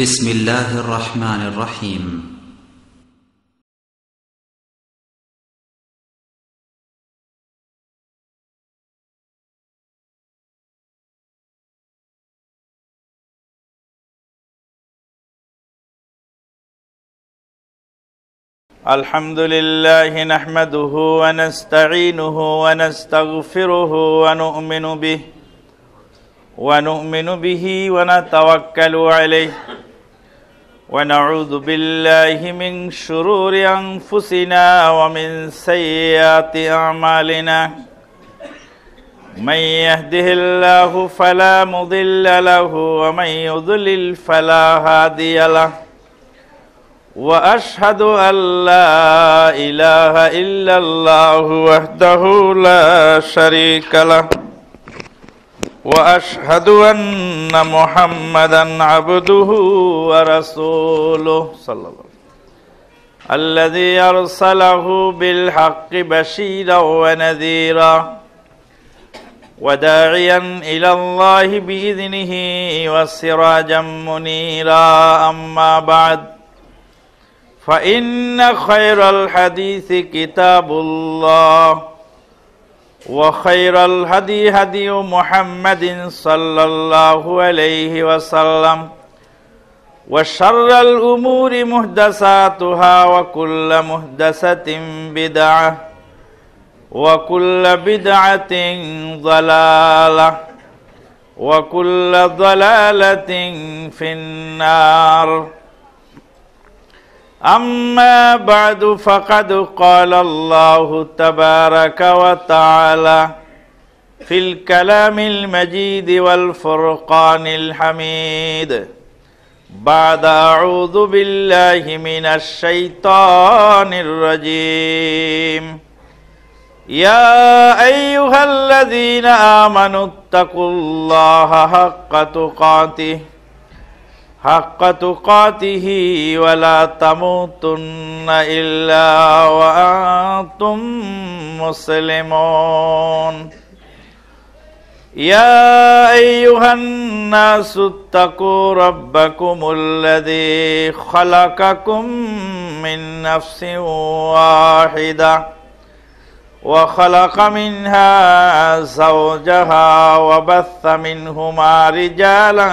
بسم الله الرحمن الرحيم. الحمد لله نحمده ونستعينه ونستغفره ونؤمن به ونتوكل عليه ونعوذ بالله من شرور أنفسنا ومن سيئات أعمالنا من يهده الله فلا مضل له ومن يضلل فلا هادي له وأشهد أن لا إله إلا الله وحده لا شريك له وأشهد أن محمدا عبده ورسوله صلى الله عليه وسلم الذي أرسله بالحق بشيرا ونذيرا وداعيا إلى الله بإذنه وسراجا منيرا أما بعد فإن خير الحديث كتاب الله وخير الهدي هدي محمد صلى الله عليه وسلم وشر الأمور محدثاتها وكل محدثة بدعة وكل بدعة ضلالة وكل ضلالة في النار. أما بعد فقد قال الله تبارك وتعالى في الكلام المجيد والفرقان الحميد بعد أعوذ بالله من الشيطان الرجيم يا أيها الذين آمنوا اتقوا الله حق تقاته ولا تموتن إلا وأنتم مسلمون يا أيها الناس اتقوا ربكم الذي خلقكم من نفس واحدة وخلق منها زوجها وبث منهما رجالا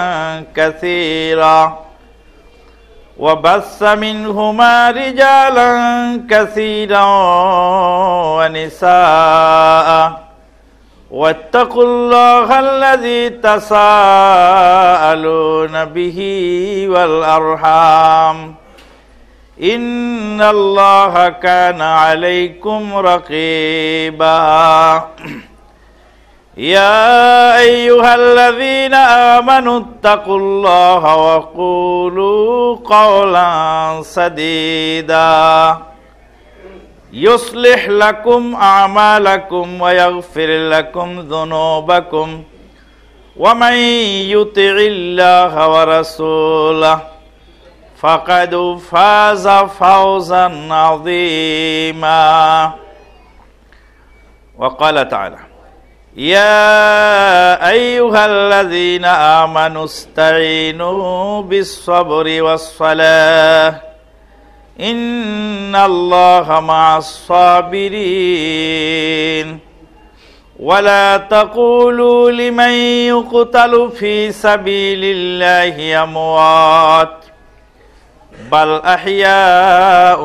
كثيرا ونساء واتقوا الله الذي تساءلون به والأرحام إن الله كان عليكم رقيبا يا أيها الذين آمنوا اتقوا الله وقولوا قولا سديدا يصلح لكم أعمالكم ويغفر لكم ذنوبكم ومن يطع الله ورسوله فقد فاز فوزا عظيما. وقال تعالى يا أيها الذين آمنوا استعينوا بالصبر والصلاة إن الله مع الصابرين ولا تقولوا لمن يقتل في سبيل الله أموات بل أحياء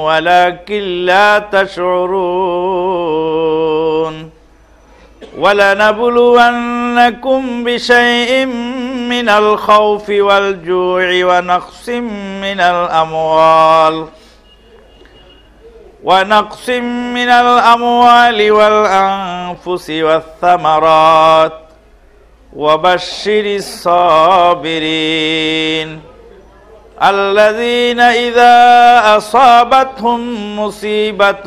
ولكن لا تشعرون ولنبلونكم بشيء من الخوف والجوع ونقص من الأموال والأنفس والثمرات وبشر الصابرين الذين إذا أصابتهم مصيبة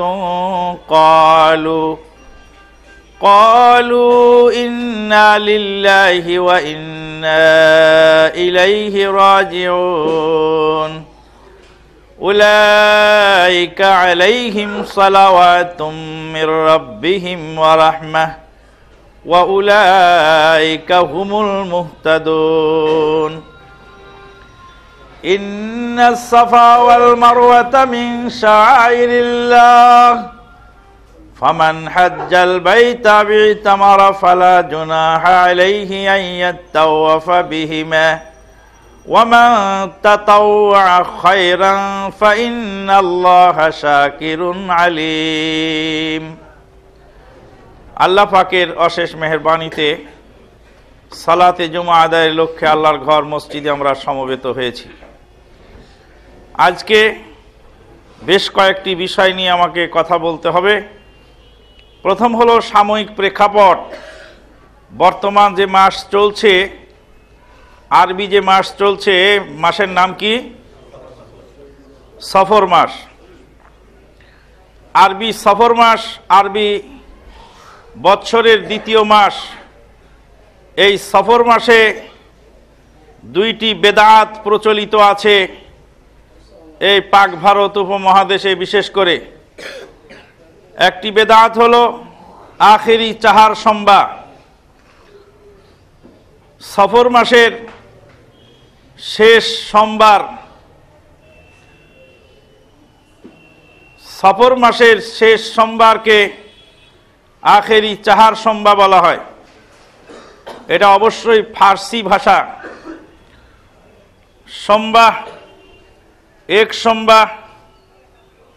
قالوا إنا لله وإنا إليه راجعون أولئك عليهم صلوات من ربهم ورحمة وأولئك هم المهتدون ইন্নাস সাফা ওয়াল মারওয়াতা মিন শাআইরিল্লাহ ফামান হাজ্জাল বাইতা বিতামারা ফালা জুনাহা আলাইহি আন ইয়াতাওয়াফা বিহিমা ওয়ামান তাতাওয়া খায়রান ফাইন্নাল্লাহা শাকিরুন আলিম। আল্লাহ পাকের অশেষ মেহেরবানিতে সালাতে জুমা আদায়ের লক্ষ্যে আল্লাহর ঘর মসজিদে আমরা সমবেত হয়েছি। আজকে বেশ কয়েকটি বিষয় নিয়ে আমাকে কথা বলতে হবে। প্রথম হলো সাময়িক প্রেক্ষাপট। বর্তমান যে মাস চলছে, আরবি যে মাস চলছে, মাসের নাম কি? সফর মাস। আরবি সফর মাস, আরবি বৎসরের দ্বিতীয় মাস। এই সফর মাসে দুইটি বেদাত প্রচলিত আছে এই পাক ভারত উপমহাদেশে, বিশেষ করে একটি বেদাত হলো আখেরি চাহার সম্বা। সফর মাসের শেষ সোমবার, সফর মাসের শেষ সোমবারকে আখেরি চাহার সম্বা বলা হয়। এটা অবশ্যই ফার্সি ভাষা। সোমবা, এক সোমবা,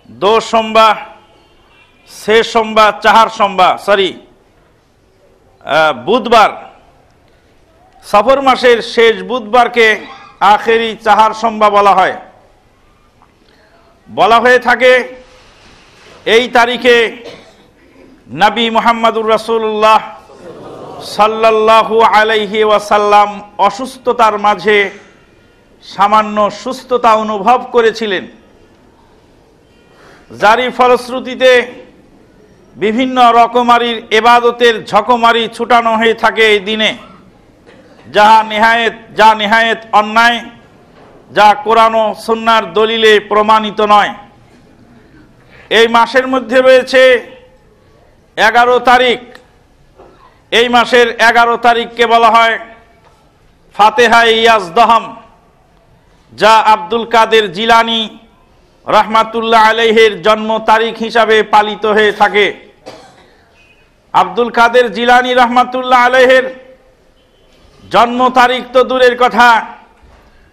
দো সোমবা, শেষ সোমবা, চাহার সোমবা, বুধবার। সফর মাসের শেষ বুধবারকে আখেরি চাহার সোমবা বলা হয়। বলা হয়ে থাকে এই তারিখে নবী মুহাম্মদুর রাসূলুল্লাহ সাল্লাল্লাহু আলাইহি ওয়াসাল্লাম অসুস্থতার মাঝে সামান্য সুস্থতা অনুভব করেছিলেন, যারই ফলশ্রুতিতে বিভিন্ন রকমারির ইবাদতের ঝকমারি ছুটানো হয়ে থাকে এই দিনে, যা নেহায়েত অন্যায়, যা কোরআন ও সুন্নাহর দলিলে প্রমাণিত নয়। এই মাসের মধ্যে রয়েছে 11 তারিখ। এই মাসের 11 তারিখকে বলা হয় ফাতেহা ইয়াজদাহাম, যা আব্দুল কাদের জিলানী রাহমাতুল্লাহ আলাইহির জন্ম তারিখ হিসাবে পালিত হয়ে থাকে। আব্দুল কাদের জিলানী রাহমাতুল্লাহ আলাইহির জন্ম তারিখ তো দূরের কথা,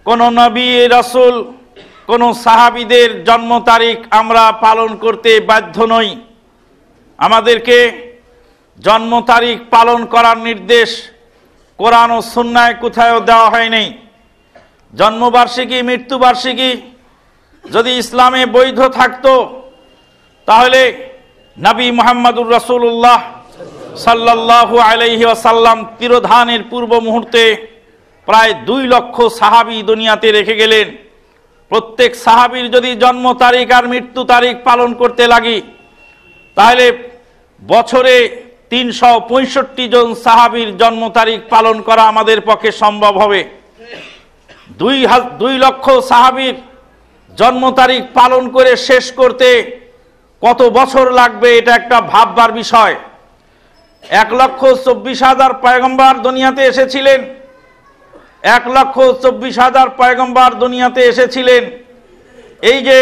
কোন নবী রাসূল, কোন সাহাবীদের জন্ম তারিখ আমরা পালন করতে বাধ্য নই। আমাদেরকে জন্ম তারিখ পালন করার নির্দেশ কোরআন ও সুন্নাহয় কোথাও দেওয়া হয়নি। জন্মবার্ষিকী, মৃত্যুবার্ষিকী যদি ইসলামে বৈধ থাকতো, তাহলে নবী মুহাম্মদুর রাসূলুল্লাহ সাল্লাল্লাহু আলাইহি ওয়াসাল্লাম তিরোধানের পূর্ব মুহূর্তে প্রায় 2 লক্ষ সাহাবী দুনিয়াতে রেখে গেলেন। প্রত্যেক সাহাবীর যদি জন্ম তারিখ আর মৃত্যু তারিখ পালন করতে লাগি, তাহলে বছরে 365 জন সাহাবীর জন্ম তারিখ পালন করা আমাদের পক্ষে সম্ভব হবে। 2 লক্ষ সাহাবীর জন্ম তারিখ পালন করে শেষ করতে কত বছর লাগবে, এটা একটা ভাববার বিষয়। 1,24,000 পয়গম্বর দুনিয়াতে এসেছিলেন। 1,24,000 পয়গম্বর দুনিয়াতে এসেছিলেন। এই যে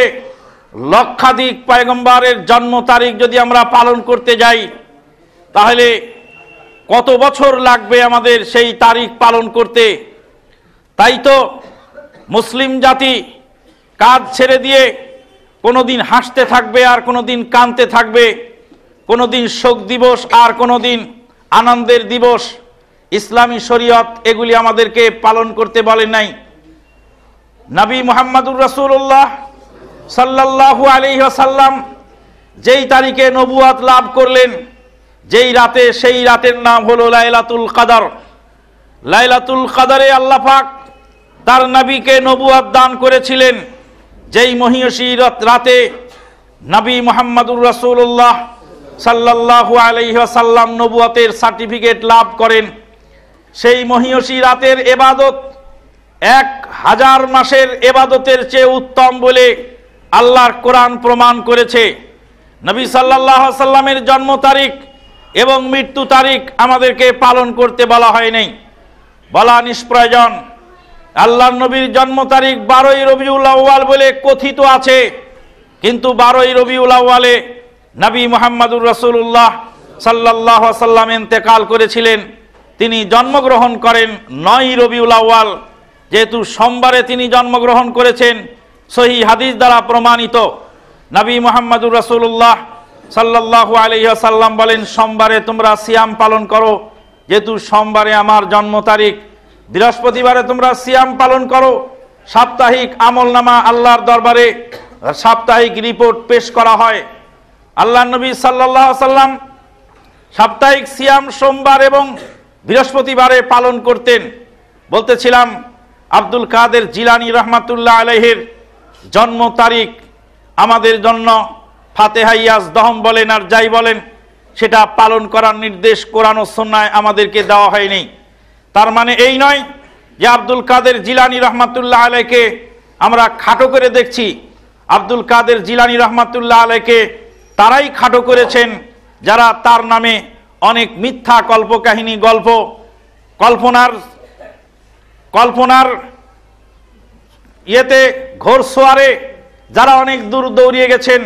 লক্ষাধিক পয়গম্বরের জন্ম তারিখ যদি আমরা পালন করতে যাই, তাহলে কত বছর লাগবে আমাদের সেই তারিখ পালন করতে। তাই তো মুসলিম জাতি কাজ ছেড়ে দিয়ে কোনোদিন হাসতে থাকবে আর কোনোদিন কাঁদতে থাকবে, কোনোদিন শোক দিবস আর কোনোদিন আনন্দের দিবস। ইসলামী শরীয়ত এগুলি আমাদেরকে পালন করতে বলেন নাই। নবী মুহাম্মদুর রাসূলুল্লাহ সাল্লাল্লাহু আলাইহি ওয়াসাল্লাম যেই তারিখে নবুয়ত লাভ করলেন, যেই রাতে, সেই রাতের নাম হলো লাইলাতুল কদর। লাইলাতুল কদরে আল্লাহ পাক তার নবীকে নবুয়ত দান করেছিলেন। যেই মহিয়সী রাতে নবী মুহাম্মদুর রাসূলুল্লাহ সাল্লাল্লাহু আলাইহি ওয়াসাল্লাম নবুয়তের সার্টিফিকেট লাভ করেন, সেই মহিয়সী রাতের ইবাদত 1000 মাসের ইবাদতের চেয়ে উত্তম বলে আল্লাহর কোরআন প্রমাণ করেছে। নবী সাল্লাল্লাহু আলাইহি ওয়াসাল্লামের জন্ম তারিখ এবং মৃত্যু তারিখ আমাদেরকে পালন করতে বলা হয়নি, বলা নিষ্প্রয়োজন। আল্লাহর নবীর জন্ম তারিখ 12ই রবিউল আউয়াল বলে কথিত আছে, কিন্তু 12ই রবিউল আউয়ালে নবী মুহাম্মদুর রাসূলুল্লাহ সাল্লাল্লাহু আলাইহি ওয়াসাল্লাম ইন্তেকাল করেছিলেন। তিনি জন্মগ্রহণ করেন 9ই রবিউল আউয়াল। যেহেতু সোমবারে তিনি জন্মগ্রহণ করেছেন, সহিহ হাদিস দ্বারা প্রমাণিত। নবী মুহাম্মদুর রাসূলুল্লাহ সাল্লাল্লাহু আলাইহি ওয়াসাল্লাম বলেন, সোমবারে তোমরা সিয়াম পালন করো, যেহেতু সোমবারে আমার জন্ম তারিখ। বৃহস্পতিবারে তোমরা সিয়াম পালন করো। সাপ্তাহিক আমলনামা আল্লাহর দরবারে সাপ্তাহিক রিপোর্ট পেশ করা হয়। আল্লাহর নবী সাল্লাল্লাহু আলাইহি ওয়াসাল্লাম সাপ্তাহিক সিয়াম সোমবার এবং বৃহস্পতিবারে পালন করতেন। বলতেছিলাম, আব্দুল কাদের জিলানী রহমাতুল্লাহ আলাইহির জন্ম তারিখ আমাদের জন্য ফাতেহা ইয়াজদহম বলেন আর যাই বলেন, সেটা পালন করার নির্দেশ কোরআন ও সুন্নায় আমাদেরকে দেওয়া হয়নি। তার মানে এই নয় যে আব্দুল কাদের জিলানী রহমাতুল্লাহ আলাইকে আমরা খাটো করে দেখছি। আব্দুল কাদের জিলানী রহমাতুল্লাহ আলাইকে তারাই খাটো করেছেন যারা তার নামে অনেক মিথ্যা কল্পকাহিনী, কল্পনার ইয়েতে ঘোরসোয়ারে যারা অনেক দূর দৌড়িয়ে গেছেন,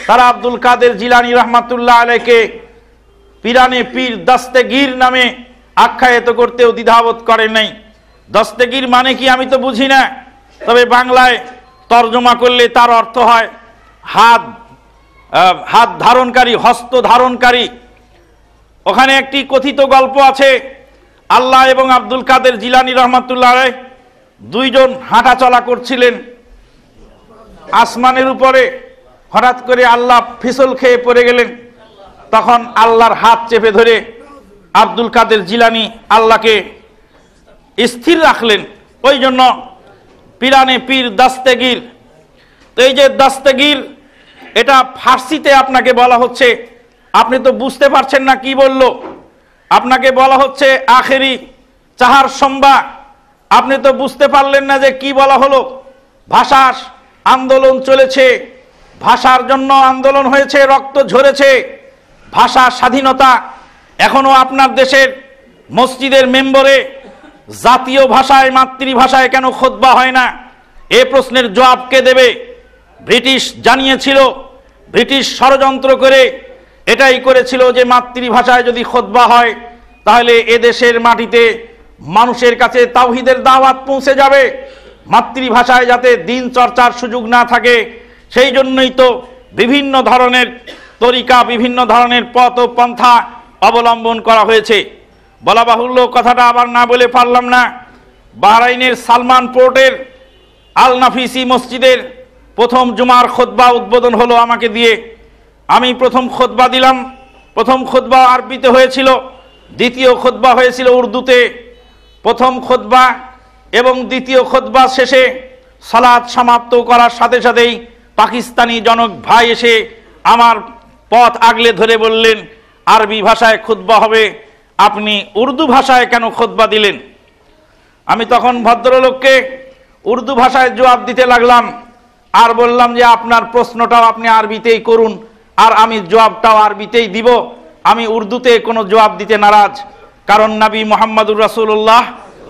তারা আব্দুল কাদের জিলানী রহমাতুল্লাহ আলাইকে পিরানে পীর দস্তেগীর নামে আখ্যায়িত করতেও দ্বিধাবোধ করেন নাই। দস্তেগীর মানে কি আমি তো বুঝি না, তবে বাংলায় তর্জমা করলে তার অর্থ হয় হাত ধারণকারী, হস্ত ধারণকারী। ওখানে একটি কথিত গল্প আছে, আল্লাহ এবং আব্দুল কাদের জিলানী রহমাতুল্লাহ আলাইহ দুইজন হাঁটা চলা করছিলেন আসমানের উপরে। হঠাৎ করে আল্লাহ ফিসল খেয়ে পড়ে গেলেন। তখন আল্লাহর হাত চেপে ধরে আব্দুল কাদের জিলানী আল্লাহকে স্থির রাখলেন। ওই জন্য পিরানে পীর দস্তেগীর। তো এই যে দস্তেগীর, এটা ফার্সিতে আপনাকে বলা হচ্ছে, আপনি তো বুঝতে পারছেন না কি বলল। আপনাকে বলা হচ্ছে আখেরি চাহার সম্বা, আপনি তো বুঝতে পারলেন না যে কি বলা হলো। ভাষার আন্দোলন চলেছে, ভাষার জন্য আন্দোলন হয়েছে, রক্ত ঝরেছে। ভাষা স্বাধীনতা এখনো আপনার দেশের মসজিদের মেম্বরে জাতীয় ভাষায়, মাতৃভাষায় কেন খুতবা হয় না? এ প্রশ্নের জবাব কে দেবে? ব্রিটিশ জানিয়েছিল, ব্রিটিশ ষড়যন্ত্র করে এটাই করেছিল যে মাতৃভাষায় যদি খুতবা হয় তাহলে এদেশের মাটিতে মানুষের কাছে তাওহীদের দাওয়াত পৌঁছে যাবে, মাতৃভাষায় যাতে দিন চর্চার সুযোগ না থাকে। সেই জন্যই তো বিভিন্ন ধরনের তরিকা, বিভিন্ন ধরনের পথ ও পন্থা অবলম্বন করা হয়েছে। বলা বাহুল্য, কথাটা আবার না বলে পারলাম না। বাহরাইনের সালমান পোর্টের আল নাফিসি মসজিদের প্রথম জুমার খুতবা উদ্বোধন হলো আমাকে দিয়ে। আমি প্রথম খুতবা দিলাম। প্রথম খুতবা আরবিতে হয়েছিল, দ্বিতীয় খুতবা হয়েছিল উর্দুতে। প্রথম খুতবা এবং দ্বিতীয় খুতবা শেষে সালাত সমাপ্ত করার সাথে সাথেই পাকিস্তানি জনক ভাই এসে আমার পথ আগলে ধরে বললেন, আরবি ভাষায় খুতবা হবে, আপনি উর্দু ভাষায় কেন খুতবা দিলেন? আমি তখন ভদ্রলোককে উর্দু ভাষায় জবাব দিতে লাগলাম আর বললাম যে আপনার প্রশ্নটাও আপনি আরবিতেই করুন আর আমি জবাবটাও আরবিতেই দিব। আমি উর্দুতে কোনো জবাব দিতে নারাজ, কারণ নবী মুহাম্মদুর রাসূলুল্লাহ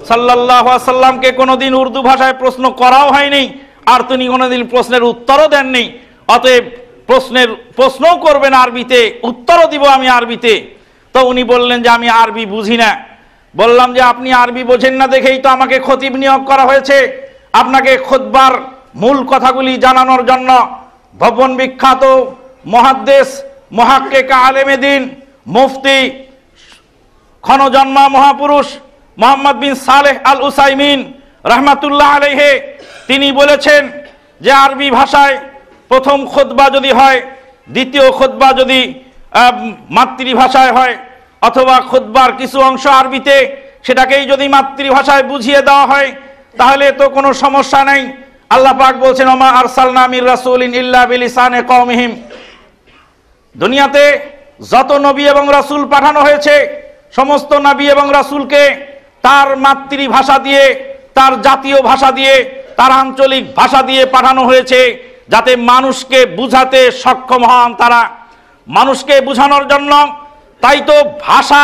সাল্লাল্লাহু আলাইহি ওয়াসাল্লামকে কোনোদিন উর্দু ভাষায় প্রশ্ন করাও হয়নি, আর তিনি কোনোদিন প্রশ্নের উত্তরও দেননি। অতএব প্রশ্নও করবেন আরবিতে, উত্তরও দিব আমি আরবিতে। তো উনি বললেন যে আমি আরবি বুঝি না। বললাম যে আপনি আরবি বোঝেন না দেখেই তো আমাকে খতিব নিয়োগ করা হয়েছে, আপনাকে খুতবার মূল কথাগুলি জানানোর জন্য। ভবন বিখ্যাত মুহাদ্দিস, মুহাক্কিক, আলেমে দ্বীন, মুফতি, ক্ষণজন্মা মহাপুরুষ মুহাম্মদ বিন সালেহ আল উসাইমিন রহমাতুল্লাহ আলাইহি তিনি বলেছেন যে আরবি ভাষায় প্রথম খুতবা যদি হয়, দ্বিতীয় খুতবা যদি মাতৃভাষায় হয়, অথবা খুতবার কিছু অংশ আরবিতে, সেটাকেই যদি মাতৃভাষায় বুঝিয়ে দেওয়া হয় তাহলে তো কোনো সমস্যা নাই। আল্লাহ পাক বলছেন, ওমা আরসালনা মির রাসূলিন ইল্লা বিলিসানি কওমিহিম। দুনিয়াতে যত নবী এবং রাসূল পাঠানো হয়েছে, সমস্ত নবী এবং রাসূলকে তার মাতৃভাষা দিয়ে, তার জাতীয় ভাষা দিয়ে, তার আঞ্চলিক ভাষা দিয়ে পাঠানো হয়েছে, যাতে মানুষকে বুঝাতে সক্ষম হন তারা, মানুষকে বুঝানোর জন্য। তাই তো ভাষা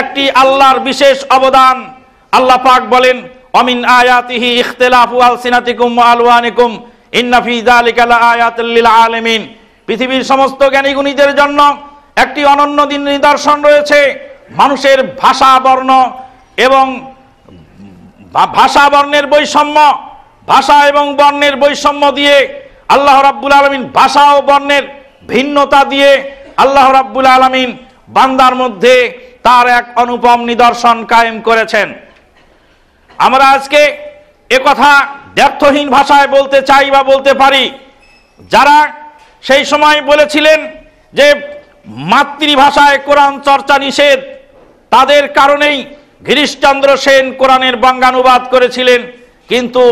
একটি আল্লাহর বিশেষ অবদান। আল্লাহ পাক বলেন, অমিন আয়াতিহি ইখতিলাফু আলসিনাতিকুম ওয়া আলওয়ানিকুম ইন্না ফি যালিকা লাআয়াতাল লিল আলামিন। পৃথিবীর সমস্ত জ্ঞানী গুণীদের জন্য একটি অনন্য দিন নিদর্শন রয়েছে। মানুষের ভাষা বর্ণ এবং ভাষা বর্ণের বৈষম্য, ভাষা এবং বর্ণের বৈষম্য দিয়ে আল্লাহ রাব্বুল আলামিন ভাষা ও বর্ণের ভিন্নতা দিয়ে আল্লাহ রাব্বুল আলামিন বান্দার মধ্যে তার এক অনুপম নিদর্শন কায়েম করেছেন। আমরা আজকে একথা দ্ব্যর্থহীন ভাষায় বলতে চাই বা বলতে পারি, যারা সেই সময় বলেছিলেন যে মাতৃভাষায় কোরআন চর্চা নিষেধ, তাদের কারণেই গিরিশচন্দ্র সেন কোরআনের বঙ্গানুবাদ করেছিলেন, কিন্তু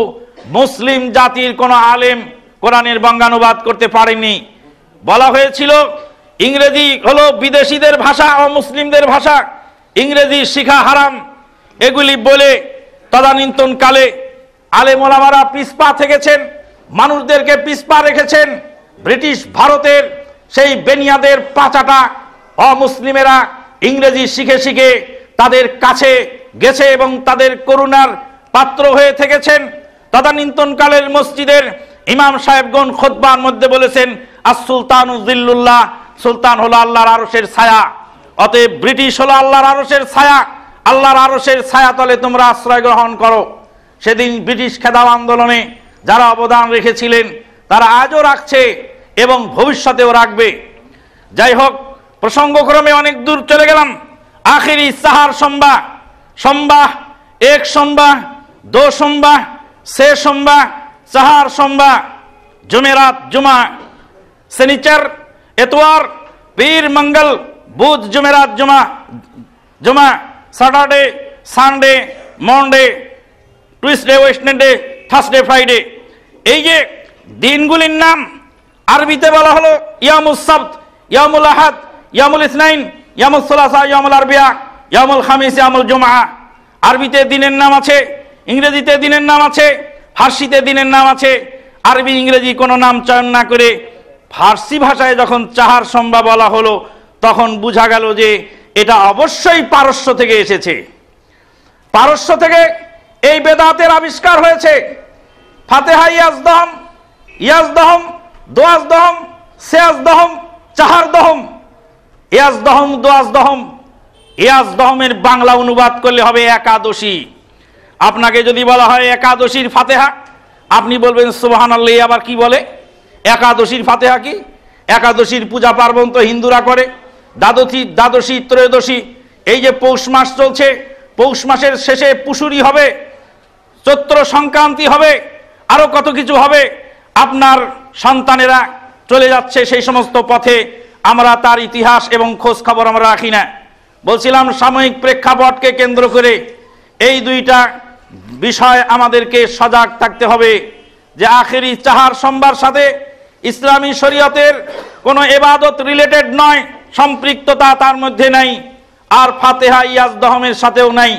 মুসলিম জাতির কোনো আলেম কোরআনের বঙ্গানুবাদ করতে পারেনি। বলা হয়েছিল ইংরেজি হলো বিদেশিদের ভাষা ও মুসলিমদের ভাষা, ইংরেজি শিখা হারাম। এগুলি বলে তদানীন্তনকালে আলেম ওলামারা পিছপা থেকেছেন, মানুষদেরকে পিছপা রেখেছেন। ব্রিটিশ ভারতের সেই বেনিয়াদের পাচাটা অমুসলিমেরা ইংরেজি শিখে শিখে তাদের কাছে গেছে এবং তাদের করুণার পাত্র হয়ে থেকেছেন। তদানীন্তনকালের মসজিদের ইমাম সাহেবগণ খুতবার মধ্যে বলেছেন, আস সুলতানু জিল্লুল্লাহ, সুলতান হলো আল্লাহর আরশের ছায়া। অতএব ব্রিটিশ হলো আল্লাহর আরশের ছায়া, আল্লাহর আরশের ছায়া তলে তোমরা আশ্রয় গ্রহণ করো। সেদিন ব্রিটিশ খেদাও আন্দোলনে যারা অবদান রেখেছিলেন তারা আজও রাখছে এবং ভবিষ্যতেও রাখবে। যাই হোক, প্রসঙ্গক্রমে অনেক দূর চলে গেলাম। আখিরি সাহার সম্বাহ, সম্বাহ এক সম্বাহ, দো সম্বাহ, সে সম্বাহ, চাহার সম্বাহ, জুমেরাত, জুমা, শনিচর, এতওয়ার, পীর, মঙ্গল, বুধ, জুমেরাত, জুমা, জুমা, Saturday, Sunday, Monday, Tuesday, Wednesday, Thursday, Friday. এই যে দিনগুলির নাম আরবিতে বলা হলো ইয়ামুস সাবত, ইয়ামুল আহাদ, ইয়ামুল ইসনাইন, ইয়ামুল সুলাসা, ইয়ামুল আরবিয়া, ইয়ামুল খামিস, ইয়ামুল জুমআ। আরবিতে দিনের নাম আছে, ইংরেজিতে দিনের নাম আছে, ফার্সিতে দিনের নাম আছে। আরবি ইংরেজি কোনো নাম চয়ন না করে ফার্সি ভাষায় যখন চাহার সম্বাহ বলা হলো, তখন বোঝা গেল যে এটা অবশ্যই পারস্য থেকে এসেছে। পারস্য থেকে এই বেদাতের আবিষ্কার হয়েছে। ফাতেহা ইয়াজদহম, ইয়াজদহম, দোয়াজদহম, সেয়াজদহম, চাহারদহম, ইয়াজদহম, দোয়াজদহম। ইয়াজদহমের বাংলা অনুবাদ করলে হবে একাদশী। আপনাকে যদি বলা হয় একাদশীর ফাতেহা, আপনি বলবেন সুবহানাল্লাহ, আবার কি বলে? একাদশীর ফাতেহা কি? একাদশীর পূজা পার্বণ তো হিন্দুরা করে। দ্বাদশী, ত্রয়োদশী, এই যে পৌষ মাস চলছে, পৌষ মাসের শেষে পুশুরি হবে, চৈত্র সংক্রান্তি হবে, আরো কত কিছু হবে। আপনার সন্তানেরা চলে যাচ্ছে সেই সমস্ত পথে, আমরা তার ইতিহাস এবং খোঁজ খবর আমরা রাখি না। বলছিলাম সাময়িক প্রেক্ষাপটকে কেন্দ্র করে এই দুইটা বিষয় আমাদেরকে সজাগ থাকতে হবে যে আখেরি চাহার সম্বার সাথে ইসলামী শরীয়তের কোনো ইবাদত রিলেটেড নয়, সম্পৃক্ততা তার মধ্যে নাই, আর ফাতেহা ইয়াজদহমের সাথেও নাই।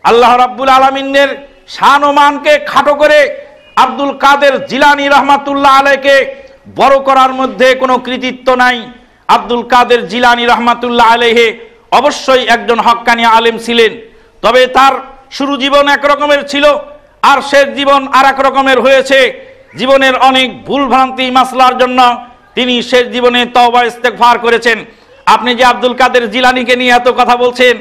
আল্লাহ রাব্বুল আলামিনের শান ও মানকে খাটো করে আব্দুল কাদের জিলানী রহমাতুল্লাহ আলাইকে বড় করার মধ্যে কোনো কৃতিত্ব নাই। আব্দুল কাদের জিলানী রহমাতুল্লাহ আলাইহি অবশ্যই একজন হক্কানি আলেম ছিলেন, তবে তার শুরু জীবন এক রকমের ছিল আর শেষ জীবন আর এক রকমের হয়েছে। জীবনের অনেক ভুল ভ্রান্তি মাসলার জন্য তিনি শেষ জীবনে তওবা ইস্তেগফার করেছেন। আপনি যে আব্দুল কাদের জিলানীকে নিয়ে এত কথা বলছেন,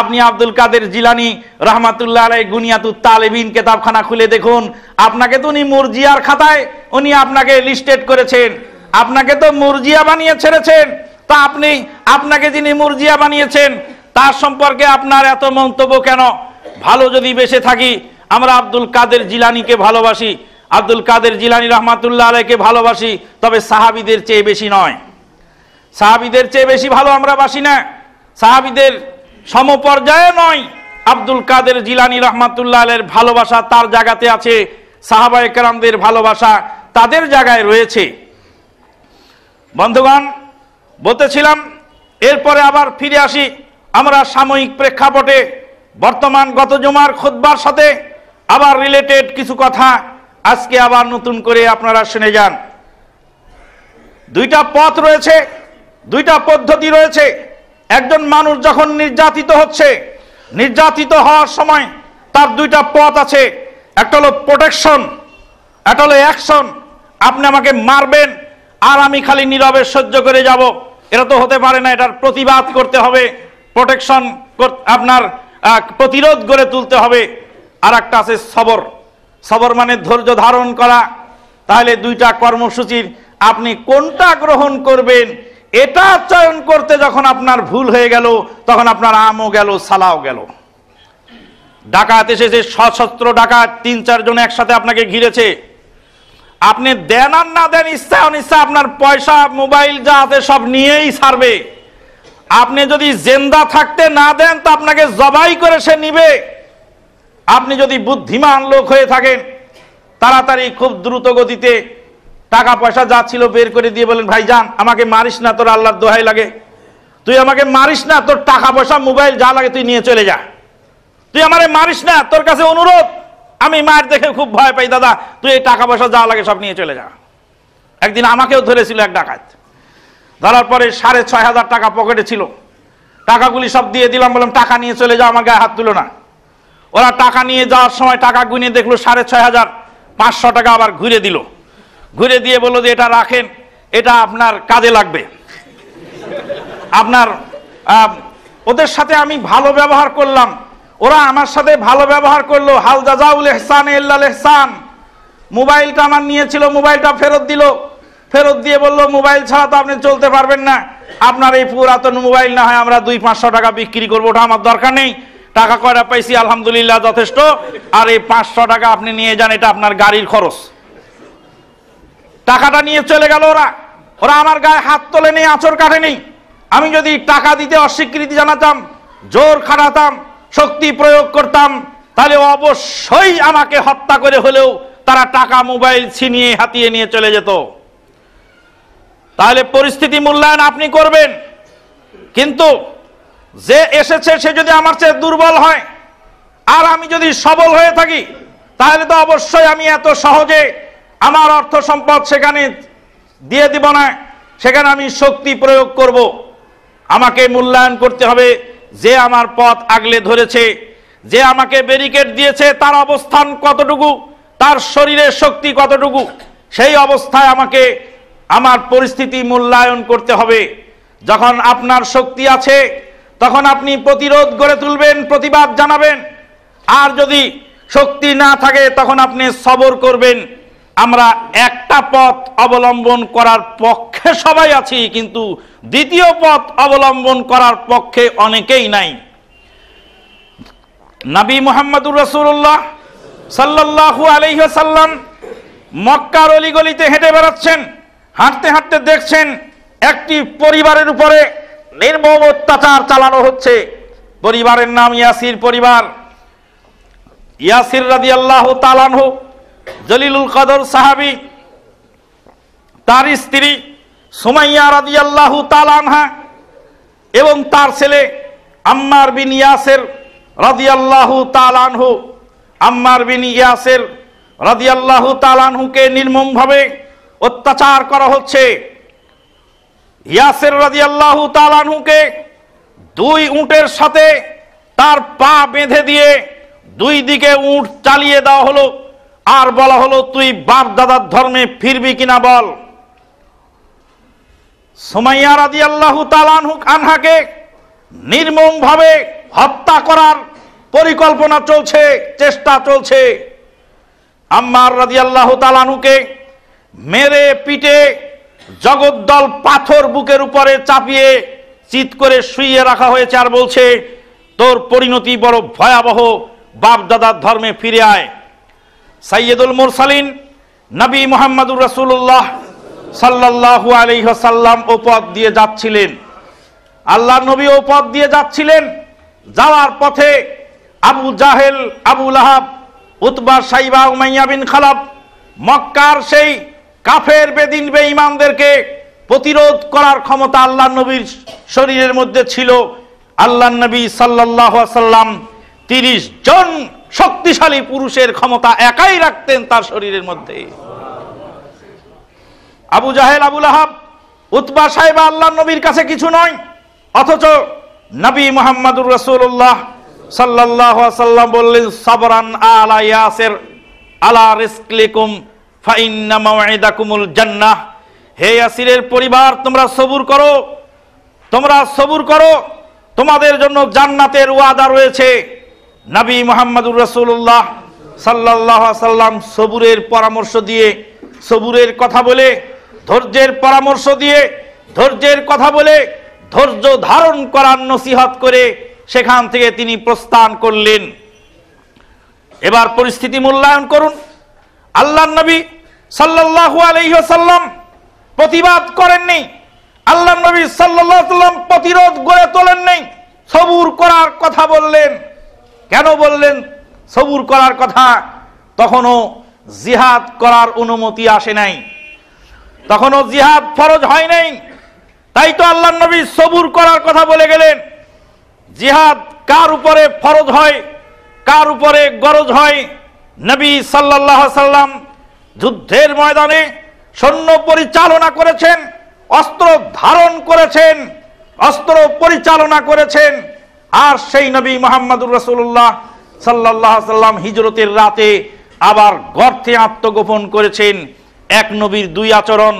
আপনি আব্দুল কাদের জিলানী রহমাতুল্লাহ আলাইহি গুনিয়াতুত তালেবিন কিতাবখানা খুলে দেখুন। আপনাকে তো উনি মুরজিয়ার খাতায় উনি আপনাকে লিস্টেড করেছেন, আপনাকে তো মুরজিয়া বানিয়ে ছেড়েছেন। তা আপনাকে যিনি মুরজিয়া বানিয়েছেন তার সম্পর্কে আপনার এত মন্তব্য কেন? ভালো যদি বেঁচে থাকি আমরা আব্দুল কাদের জিলানীকে ভালোবাসি, আব্দুল কাদের জিলানী রহমাতুল্লাহ আলাইহিকে ভালোবাসি, তবে সাহাবীদের চেয়ে বেশি নয়। সাহাবীদের চেয়ে বেশি ভালো আমরা বাসি না, সাহাবীদের সমপর্যায়ে নয়। আব্দুল কাদের জিলানী রহমাতুল্লাহ আলাইহির ভালোবাসা তার জায়গাতে আছে, সাহাবায়ে কেরামদের ভালোবাসা তাদের জায়গায় রয়েছে। বন্ধুগণ, বলতেছিলাম এরপরে আবার ফিরে আসি আমরা সাময়িক প্রেক্ষাপটে বর্তমান গত জুমার খুতবার সাথে আবার রিলেটেড কিছু কথা আজকে আবার নতুন করে আপনারা শুনে যান। দুইটা পথ রয়েছে, দুইটা পদ্ধতি রয়েছে। একজন মানুষ যখন নির্যাতিত হচ্ছে, নির্যাতিত হওয়ার সময় তার দুইটা পথ আছে, একটা হলো প্রোটেকশন, একটা হলো অ্যাকশন। আপনি আমাকে মারবেন আর আমি খালি নীরবে সহ্য করে যাব, এটা তো হতে পারে না। এটার প্রতিবাদ করতে হবে, প্রোটেকশন আপনার প্রতিরোধ গড়ে তুলতে হবে। আর একটা আছে সবর। সবর মানে ধৈর্য ধারণ করা। তাহলে দুইটা কর্মসূচির আপনি কোনটা গ্রহণ করবেন এটা চয়ন করতে যখন আপনার ভুল হয়ে গেল, তখন আপনার আমও গেল, সালাও গেল। ডাকাত এসেছে, সশস্ত্র ডাকাত, ৩-৪ জন একসাথে আপনাকে ঘিরেছে। আপনি দেন আর না দেন, ইচ্ছা অনিচ্ছা আপনার পয়সা মোবাইল যা আছে সব নিয়েই ছাড়বে। আপনি যদি জিন্দা থাকতে না দেন তো আপনাকে জবাই করে সে নিবে। আপনি যদি বুদ্ধিমান লোক হয়ে থাকেন, তাড়াতাড়ি খুব দ্রুত গতিতে টাকা পয়সা যা ছিল বের করে দিয়ে বলেন, ভাই যান আমাকে মারিস না, তোর আল্লাহর দোহাই লাগে, তুই আমাকে মারিস না, তোর টাকা পয়সা মোবাইল যা লাগে তুই নিয়ে চলে যা, তুই আমারে মারিস না, তোর কাছে অনুরোধ, আমি মার দেখে খুব ভয় পাই দাদা, তুই এই টাকা পয়সা যা লাগে সব নিয়ে চলে যা। একদিন আমাকেও ধরেছিল এক ডাকাত। ধরার পরে 6,500 টাকা পকেটে ছিল, টাকাগুলি সব দিয়ে দিলাম, বললাম টাকা নিয়ে চলে যাও, আমার গায়ে হাত তুলো না। ওরা টাকা নিয়ে যাওয়ার সময় টাকা গুনে দেখলো 6,500, 500 টাকা আবার ঘুরে দিল। ঘুরে দিয়ে বললো যে এটা রাখেন, এটা আপনার কাজে লাগবে। আপনার ওদের সাথে আমি ভালো ব্যবহার করলাম, ওরা আমার সাথে ভালো ব্যবহার করলো। হাল জাযাউল ইহসান ইল্লাল ইহসান। মোবাইলটা আমার নিয়েছিল, মোবাইলটা ফেরত দিল। ফেরত দিয়ে বললো মোবাইল ছাড়া তো আপনি চলতে পারবেন না, আপনার এই পুরাতন মোবাইল না হয় আমরা 200-500 টাকা বিক্রি করবো, ওটা আমার দরকার নেই, টাকা কয়টা পাইছি আলহামদুলিল্লাহ যথেষ্ট, আর এই 500 টাকা আপনি নিয়ে যান, এটা আপনার গাড়ির খরচ। টাকাটা নিয়ে চলে গেল ওরা। ওরা আমার গায়ে হাত তোলে নেই, আঁচড় কাটে নেই। আমি যদি টাকা দিতে অস্বীকৃতি জানাতাম, জোর খাটাতাম, শক্তি প্রয়োগ করতাম, তাহলে অবশ্যই আমাকে হত্যা করে হলেও তারা টাকা মোবাইল ছিনিয়ে হাতিয়ে নিয়ে চলে যেত। তাহলে পরিস্থিতি মূল্যায়ন আপনি করবেন। কিন্তু যে এসেছে সে যদি আমার চেয়ে দুর্বল হয় আর আমি যদি সবল হয়ে থাকি, তাহলে তো অবশ্যই আমি এত সহজে আমার অর্থ সম্পদ সেখানে দিয়ে দিব না, সেখানে আমি শক্তি প্রয়োগ করব। আমাকে মূল্যায়ন করতে হবে যে আমার পথ আগলে ধরেছে, যে আমাকে ব্যারিকেড দিয়েছে তার অবস্থান কতটুকু, তার শরীরের শক্তি কতটুকু, সেই অবস্থায় আমাকে আমার পরিস্থিতি মূল্যায়ন করতে হবে। যখন আপনার শক্তি আছে তখন আপনি প্রতিরোধ গড়ে তুলবেন, প্রতিবাদ জানাবেন। আর যদি শক্তি না থাকে তখন আপনি সবর করবেন। আমরা একটা পথ অবলম্বন করার পক্ষে সবাই আছি, কিন্তু দ্বিতীয় পথ অবলম্বন করার পক্ষে অনেকেই নাই। নবী মুহাম্মদুর রাসূলুল্লাহ সাল্লাল্লাহু আলাইহি ওয়াসাল্লাম মক্কার অলিগলিতে হেঁটে বেড়াচ্ছেন। হাঁটতে হাঁটতে দেখছেন একটি পরিবারের উপরে নির্মম অত্যাচার চালানো হচ্ছে। পরিবারের নাম ইয়াসির পরিবার। ইয়াসির রাদিয়াল্লাহু তাআলা আনহু জলিলুল কদর সাহাবী, তার স্ত্রী সুমাইয়া রাদিয়াল্লাহু তাআলা আনহা এবং তার ছেলে আম্মার বিন ইয়াসির রাদিয়াল্লাহু তাআলা আনহু। আম্মার বিন ইয়াসির রাদিয়াল্লাহু তাআলা আনহুকে নির্মমভাবে অত্যাচার করা হচ্ছে। ইয়াসির রাদিয়াল্লাহু তাআলা আনহুকে 2 উটের সাথে তার পা বেঁধে দিয়ে 2 দিকে উট চালিয়ে দেওয়া হলো, আর বলা হলো তুই বাপ দাদার ধর্মে ফিরবি কিনা বল। সুমাইয়া রাদিয়াল্লাহু তাআলা আনহাকে নির্মমভাবে হত্যা করার পরিকল্পনা চলছে, চেষ্টা চলছে। আম্মার রাদিয়াল্লাহু তাআলা আনহুকে মেরে পিটে জগদ্দল পাথর বুকের উপরে চাপিয়ে চিৎ করে শুইয়ে রাখা হয়েছে, আর বলছে তোর পরিণতি বড় ভয়াবহ, বাপ দাদার ধর্মে ফিরে আয়। সাইয়্যিদুল মুরসালিন নবী মুহাম্মদুর রাসূলুল্লাহ সাল্লাল্লাহু আলাইহি ওয়াসাল্লাম ও পথ দিয়ে যাচ্ছিলেন, আল্লাহর নবী ও পথ দিয়ে যাচ্ছিলেন। যাওয়ার পথে আবু জাহেল, আবু লাহাব, উতবা, সাইবা, উমাইয়া বিন খালাব, মক্কার সেই কাফের বেদিন বেঈমানদেরকে প্রতিরোধ করার ক্ষমতা আল্লাহর নবীর শরীরের মধ্যে ছিল। আল্লাহর নবী সাল্লাল্লাহু আলাইহি ওয়াসাল্লাম 30 জন শক্তিশালী পুরুষের ক্ষমতা একাই রাখতেন তার শরীরের মধ্যে। আবু জাহেল, আবু লাহাব, উতবা, সাইবা আল্লাহর নবীর কাছে কিছু নয়, অথচ নবী মুহাম্মদুর রাসূলুল্লাহ সাল্লাল্লাহু আলাইহি ওয়াসাল্লাম বললেন, সাবরান আলা ইয়াসির আলা রিজকিকুম ফা ইন্না মাওইদাকুমুল জান্নাহ। হে ইয়াসিরের পরিবার, তোমরা সবুর করো, তোমরা সবুর করো, তোমাদের জন্য জান্নাতের ওয়াদা রয়েছে। নবী মুহাম্মদুর রাসূলুল্লাহ সাল্লাল্লাহু আলাইহি ওয়াসাল্লাম সবুরের পরামর্শ দিয়ে, সবুরের কথা বলে, ধৈর্যের পরামর্শ দিয়ে, ধৈর্যের কথা বলে, ধৈর্য ধারণ করার নসিহত করে সেখান থেকে তিনি প্রস্থান করলেন। এবার পরিস্থিতি মূল্যায়ন করুন। আল্লাহর নবী সাল্লাল্লাহু আলাইহি ওয়াসাল্লাম প্রতিবাদ করেননি, আল্লাহর নবী সাল্লাল্লাহু আলাইহি ওয়াসাল্লাম প্রতিরোধ গড়ে তোলেননি, সবুর করার কথা বললেন। কেন বললেন সবুর করার কথা? তখনও জিহাদ করার অনুমতি আসে নাই, তখনও জিহাদ ফরজ হয় নাই। তাই তো আল্লাহর নবী সবুর করার কথা বলে গেলেন। জিহাদ কার উপরে ফরজ হয়, কার উপরে গরজ হয়? নবী সাল্লাল্লাহু আলাইহি ওয়াসাল্লাম যুদ্ধের ময়দানে সৈন্য পরিচালনা করেছেন, অস্ত্র ধারণ করেছেন, অস্ত্র পরিচালনা করেছেন। আর সেই নবী মুহাম্মদুর রাসূলুল্লাহ সাল্লাল্লাহু আলাইহি ওয়াসাল্লাম হিজরতের রাতে আবার গর্তে আত্মগোপন করেছেন। এক নবীর দুই আচরণ,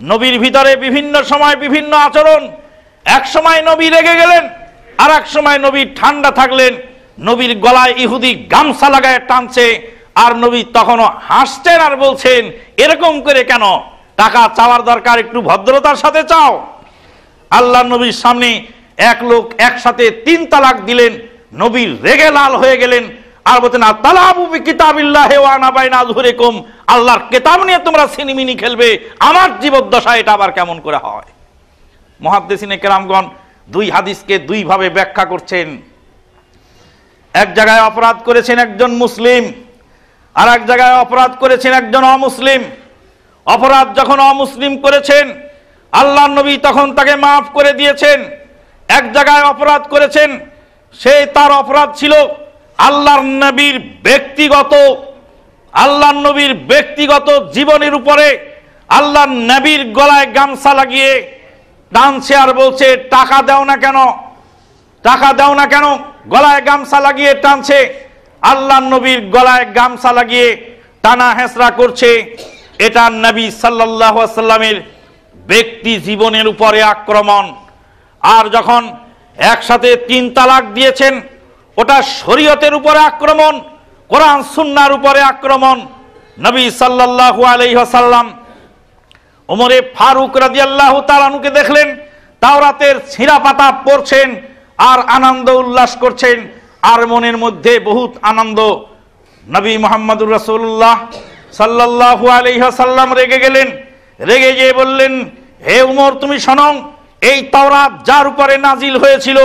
নবীর ভিতরে বিভিন্ন সময় বিভিন্ন আচরণ। এক সময় নবী রেগে গেলেন, আর এক সময় নবী ঠান্ডা থাকলেন। নবীর গলায় ইহুদি গামছা লাগায় টানছে, আর নবী তখনও হাসছেন আর বলছেন, এরকম করে কেন? টাকা চাওয়ার দরকার, একটু ভদ্রতার সাথে চাও। আল্লাহ নবীর সামনে এক লোক একসাথে 3 তালাক দিলেন, নবী রেগে লাল হয়ে গেলেন আর বলতেন, তালাবু বিকিতাবিল্লাহি ওয়া আনা বাইনা আযহুরিকুম, আল্লাহর কিতাব নিয়ে তোমরা সিনিমিনি খেলবে, আমার জীবদ্দশা এটা আবার কেমন করে হয়? মুহাদ্দিসিনে কেরামগণ দুই হাদিসকে দুই ভাবে ব্যাখ্যা করছেন। এক জায়গায় অপরাধ করেছেন একজন মুসলিম, আর এক জায়গায় অপরাধ করেছেন একজন অমুসলিম। অপরাধ যখন অমুসলিম করেছেন, আল্লাহর নবী তখন তাকে মাফ করে দিয়েছেন। এক জায়গায় অপরাধ করেছেন, সে তার অপরাধ ছিল আল্লাহর নবীর ব্যক্তিগত জীবনের উপরে। আল্লাহর নবীর গলায় গামছা লাগিয়ে টানছে আর বলছে, টাকা দাও না কেন, টাকা দাও না কেন? গলায় গামছা লাগিয়ে টানছে, আল্লাহর নবীর গলায় গামছা লাগিয়ে টানা হেঁচড়া করছে। এটা নবী সাল্লাল্লাহু আলাইহি ওয়াসাল্লামের ব্যক্তি জীবনের উপরে আক্রমণ। আর যখন একসাথে 3 তালাক দিয়েছেন, ওটা শরীয়তের উপরে আক্রমণ, কোরআন সুন্নাহর উপরে আক্রমণ। নবী সাল্লাল্লাহু আলাইহি ওয়াসাল্লাম ওমরে ফারুক রাদিয়াল্লাহু তাআলা আনহুকে দেখলেন তাওরাতের ছিঁড়া পাতা পড়ছেন আর আনন্দ উল্লাস করছেন, আর মনের মধ্যে বহুত আনন্দ। নবী মুহাম্মদুর রাসূলুল্লাহ সাল্লাল্লাহু আলাইহি ওয়াসাল্লাম রেগে গেলেন, রেগে গিয়ে বললেন, হে উমর, তুমি শোনো, এই তাওরাত যার উপরে নাজিল হয়েছিল,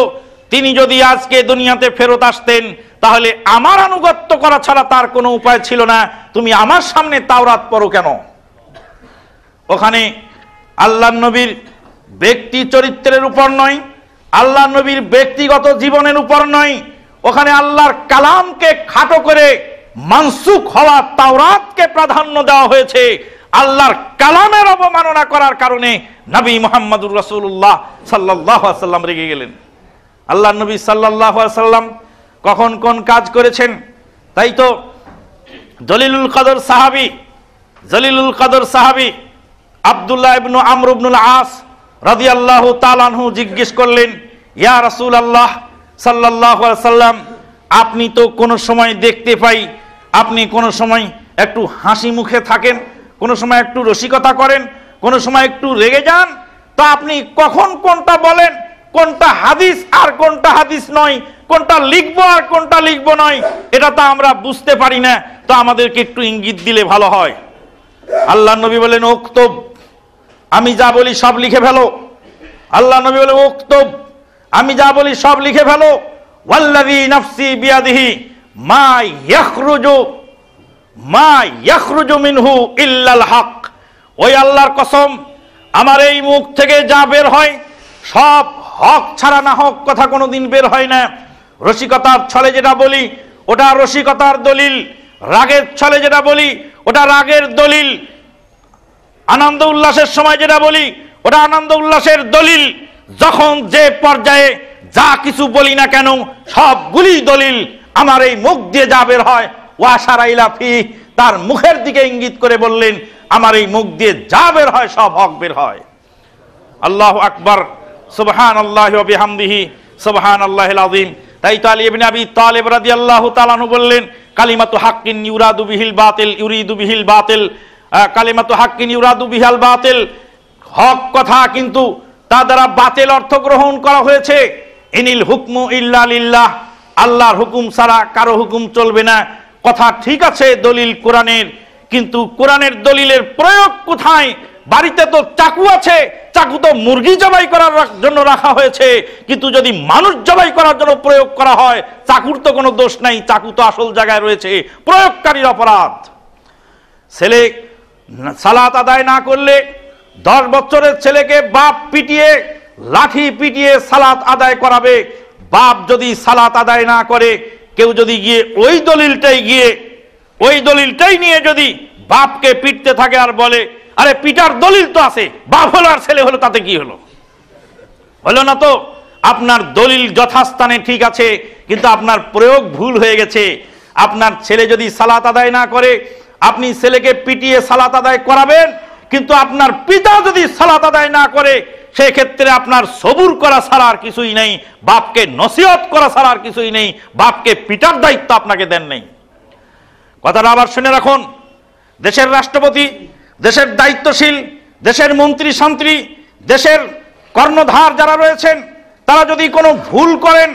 তিনি যদি আজকে দুনিয়াতে ফেরত আসতেন, তাহলে আমার আনুগত্য করা ছাড়া তার কোনো উপায় ছিল না। তুমি আমার সামনে তাওরাত পড়ো কেন? ওখানে আল্লাহর নবীর ব্যক্তি চরিত্রের উপর নয়, আল্লাহর নবীর ব্যক্তিগত জীবনের উপর নয়, ওখানে আল্লাহর কালামকে খাটো করে মানসুখ হওয়া তাওরাতকে প্রাধান্য দেওয়া হয়েছে। আল্লাহর কালামের অবমাননা করার কারণে নবী মুহাম্মদুর রাসূলুল্লাহ সাল্লাল্লাহু আলাইহি ওয়াসাল্লাম রেগে গেলেন। আল্লাহর নবী সাল্লাল্লাহু আলাইহি ওয়াসাল্লাম কখন কোন কাজ করেছেন? তাই তো জলিলুল কদর সাহাবী আব্দুল্লাহ ইবনে আমর ইবনুল আস রাদিয়াল্লাহু তাআলা আনহু জিজ্ঞেস করলেন, ইয়া রাসূলুল্লাহ সাল্লাল্লাহু আলাইহি ওয়াসাল্লাম, আপনি তো কোন সময় দেখতে পাই আপনি কোন সময় একটু হাসি মুখে থাকেন, কোন সময় একটু রসিকতা করেন, কোন সময় একটু রেগে যান, তো আপনি কখন কোনটা বলেন, কোনটা হাদিস আর কোনটা হাদিস নয়, কোনটা লিখবো আর কোনটা লিখবো নয়, এটা তো আমরা বুঝতে পারি না, তো আমাদেরকে একটু ইঙ্গিত দিলে ভালো হয়। আল্লাহর নবী বলেন, উক্তব, আমি যা বলি সব লিখে ফেলো। আল্লাহর নবী বলেন, উক্তব, আমি যা বলি সব লিখে ফেলো। ওয়াল্লাযী নাফসি বিয়াদিহি মা ইয়াখরুজু মিনহু ইল্লাল হক। ওই আল্লাহর কসম, আমার এই মুখ থেকে যা বের হয় সব হক ছাড়া না হক কথা কোনোদিন বের হয় না। রসিকতার ছলে যেটা বলি ওটা রসিকতার দলিল, রাগের ছলে যেটা বলি ওটা রাগের দলিল, আনন্দ উল্লাসের সময় যেটা বলি ওটা আনন্দ উল্লাসের দলিল। যখন যে পর্যায়ে যা কিছু বলি না কেন সবগুলি দলিল আমার এই মুখ দিয়ে যা বের হয়, ওয়াশারা ইলা ফি, তার মুখের দিকে ইঙ্গিত করে বললেন আমার এই মুখ দিয়ে যা বের হয় সব হক বের হয়। আল্লাহু আকবার, সুবহানাল্লাহি ওয়া বিহামদিহি, সুবহানাল্লাহিল আযীম। তাই তো আলী ইবনে আবি তালিব রাদিয়াল্লাহু তাআলা আনহু বললেন কালিমাতু হাক্কিন ইউরাদু বিহিল বাতিল ইউরিদু বিহিল বাতিল, কালিমাতু হাক্কিন ইউরাদু বিহাল বাতিল, হক কথা কিন্তু তা দ্বারা বাতিল অর্থ গ্রহণ করা হয়েছে। ইনিল হুকমু ইল্লা লিল্লাহ, আল্লাহর হুকুম ছাড়া কারো হুকুম চলবে না। কথা ঠিক আছে দলিল কোরআনের, কিন্তু কোরআনের দলিলের প্রয়োগ কোথায়? বাড়িতে তো চাকু আছে, চাকু তো মুরগি জবাই করার জন্য রাখা হয়েছে, কিন্তু যদি মানুষ জবাই করার জন্য প্রয়োগ করা হয় চাকুর তো কোনো দোষ নাই, চাকু তো আসল জায়গায় রয়েছে, প্রয়োগকারীর অপরাধ। ছেলে সালাত আদায় না করলে 10 বছরের ছেলেকে বাপ পিটিয়ে লাঠি পিটিয়ে সালাত আদায় করাবে। বাপ যদি সালাত আদায় না করে, কেউ যদি গিয়ে ওই দলিলটাই নিয়ে যদি বাপকে পিটতে থাকে আর বলে আরে পিটার দলিল তো আছে, বাপ হলো আর ছেলে হলো, তাতে কি হলো? হলো না তো। আপনার দলিল যথাস্থানে ঠিক আছে, কিন্তু আপনার প্রয়োগ ভুল হয়ে গেছে। আপনার ছেলে যদি সালাত আদায় না করে, আপনি ছেলেকে পিটিয়ে সালাত আদায় করাবেন, কিন্তু আপনার পিতা যদি সালাত আদায় না করে, সেক্ষেত্রে আপনার সবুর করা ছাড়া আর কিছুই নেই, বাপকে নসিহত করা ছাড়া আর কিছুই নেই, বাপকে পিটার দায়িত্ব আপনাকে দেন নেই। কথাটা আবার শুনে রাখুন। দেশের রাষ্ট্রপতি, দেশের দায়িত্বশীল, দেশের মন্ত্রী শান্ত্রী, দেশের কর্ণধার যারা রয়েছেন, তারা যদি কোনো ভুল করেন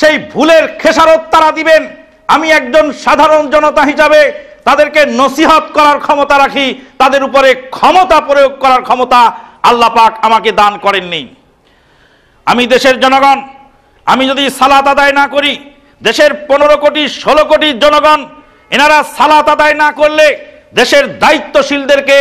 সেই ভুলের খেসারত তারা দিবেন। আমি একজন সাধারণ জনতা হিসাবে তাদেরকে নসিহত করার ক্ষমতা রাখি, তাদের উপরে ক্ষমতা প্রয়োগ করার ক্ষমতা আল্লাহ পাক আমাকে দান করেননি। আমি দেশের জনগণ, আমি যদি সালাত আদায় না করি, দেশের 15 কোটি 16 কোটি জনগণ এনারা সালাত আদায় না করলে দেশের দায়িত্বশীলদেরকে